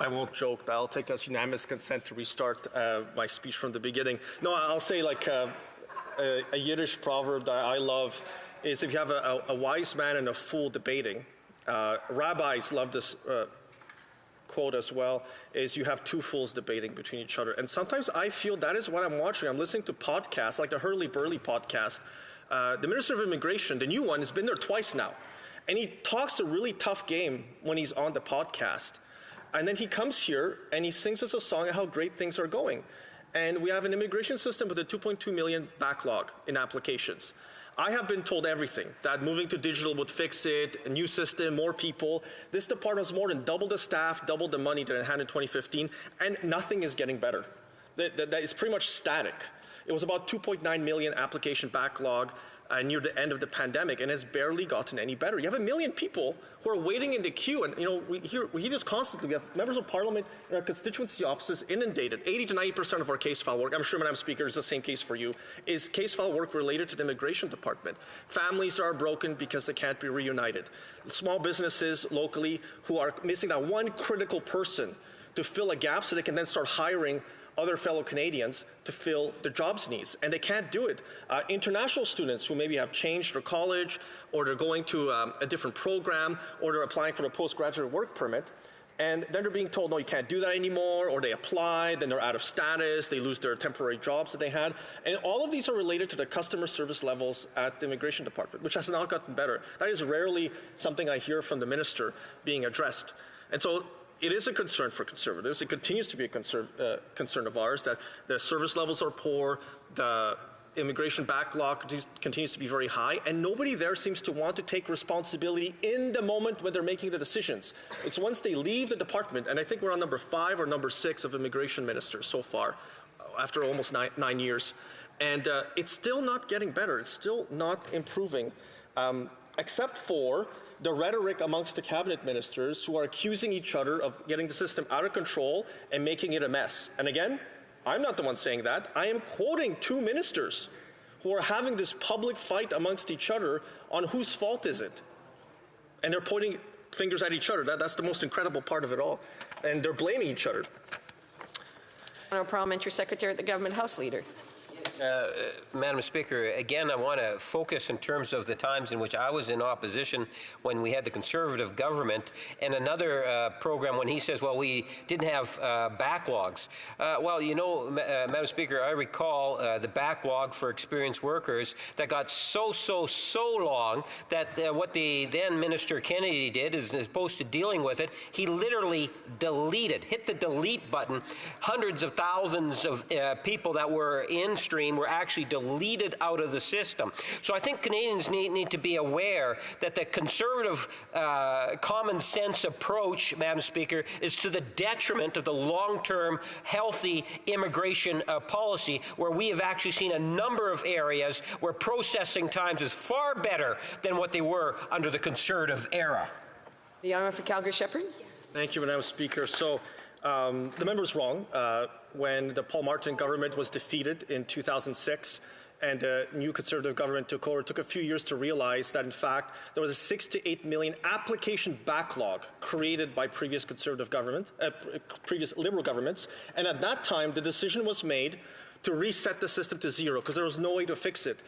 I won't joke. I'll take that as unanimous consent to restart my speech from the beginning. No, I'll say like a Yiddish proverb that I love is if you have a wise man and a fool debating, rabbis love this quote as well, is you have two fools debating between each other. And sometimes I feel that is what I'm watching. I'm listening to podcasts, like the Hurley Burley podcast. The Minister of Immigration, the new one, has been there twice now. And he talks a really tough game when he's on the podcast. And then he comes here and he sings us a song of how great things are going. And we have an immigration system with a 2.2 million backlog in applications. I have been told everything, that moving to digital would fix it, a new system, more people. This department has more than double the staff, double the money that it had in 2015, and nothing is getting better. That is pretty much static. It was about 2.9 million application backlog near the end of the pandemic, and has barely gotten any better. You have 1 million people who are waiting in the queue, and we hear this constantly. We have members of parliament in our constituency offices inundated. 80 to 90% of our case file work, I'm sure, Madam Speaker, is the same case for you, is case file work related to the immigration department. Families are broken because they can't be reunited. Small businesses locally who are missing that one critical person to fill a gap so they can then start hiring other fellow Canadians to fill the jobs needs, and they can't do it. International students who maybe have changed their college, or they're going to a different program, or they're applying for a postgraduate work permit, and then they're being told, no, you can't do that anymore, or they apply, then they're out of status, they lose their temporary jobs that they had. And all of these are related to the customer service levels at the immigration department, which has not gotten better. That is rarely something I hear from the minister being addressed. And so it is a concern for Conservatives. It continues to be a concern of ours that the service levels are poor, the immigration backlog continues to be very high, and nobody there seems to want to take responsibility in the moment when they're making the decisions. It's once they leave the department, and I think we're on number 5 or number 6 of immigration ministers so far, after almost nine years. And it's still not getting better. It's still not improving, except for the rhetoric amongst the cabinet ministers who are accusing each other of getting the system out of control and making it a mess. And again, I'm not the one saying that. I am quoting 2 ministers who are having this public fight amongst each other on whose fault is it. And they're pointing fingers at each other. That's the most incredible part of it all. And they're blaming each other. Honourable Parliamentary Secretary, the Government House Leader. Madam Speaker, again, I want to focus in terms of the times in which I was in opposition when we had the Conservative government, and another program when he says, well, we didn't have backlogs. Well, you know, Madam Speaker, I recall the backlog for experienced workers that got so long that what the then Minister Kennedy did is, as opposed to dealing with it, he literally hit the delete button. Hundreds of thousands of people that were in stream were actually deleted out of the system. So I think Canadians need to be aware that the Conservative common sense approach, Madam Speaker, is to the detriment of the long-term healthy immigration policy, where we have actually seen a number of areas where processing times is far better than what they were under the Conservative era. The Honourable for Calgary-Shepherd. Thank you, Madam Speaker. So the member is wrong. When the Paul Martin government was defeated in 2006 and a new Conservative government took over, it took a few years to realize that, in fact, there was a 6 to 8 million application backlog created by previous Conservative government, previous Liberal governments. And at that time, the decision was made to reset the system to zero because there was no way to fix it.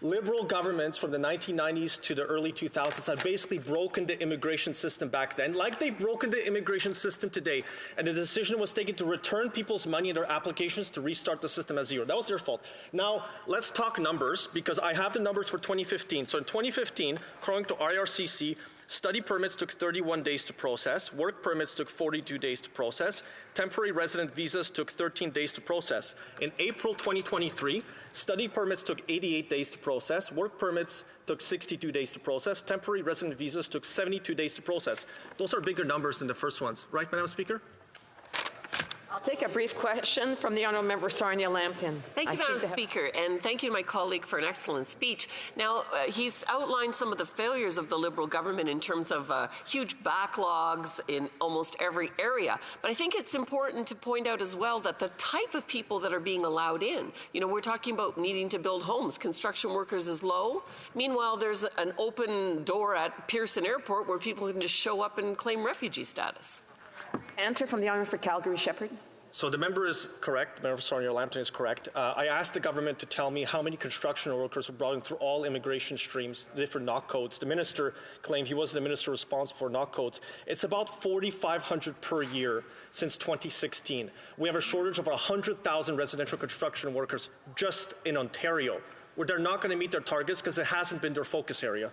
Liberal governments from the 1990s to the early 2000s had basically broken the immigration system back then, like they've broken the immigration system today. And the decision was taken to return people's money in their applications to restart the system at zero. That was their fault. Now, let's talk numbers, because I have the numbers for 2015. So in 2015, according to IRCC, study permits took 31 days to process, work permits took 42 days to process, temporary resident visas took 13 days to process. In April 2023, study permits took 88 days to process, work permits took 62 days to process, temporary resident visas took 72 days to process. Those are bigger numbers than the first ones. Right, Madam Speaker? I'll take a brief question from the Honourable Member Sarnia Lambton. Thank you, Madam Speaker, and thank you to my colleague for an excellent speech. Now, he's outlined some of the failures of the Liberal government in terms of huge backlogs in almost every area. But I think it's important to point out as well that the type of people that are being allowed in, you know, we're talking about needing to build homes. Construction workers is low. Meanwhile, there's an open door at Pearson Airport where people can just show up and claim refugee status. Answer from the honourable for Calgary-Shepherd. So the member is correct. The member for Sarnia-Lambton is correct. I asked the government to tell me how many construction workers were brought in through all immigration streams, the different knock codes. The minister claimed he wasn't the minister responsible for knock codes. It's about 4,500 per year since 2016. We have a shortage of 100,000 residential construction workers just in Ontario, where they're not going to meet their targets because it hasn't been their focus area.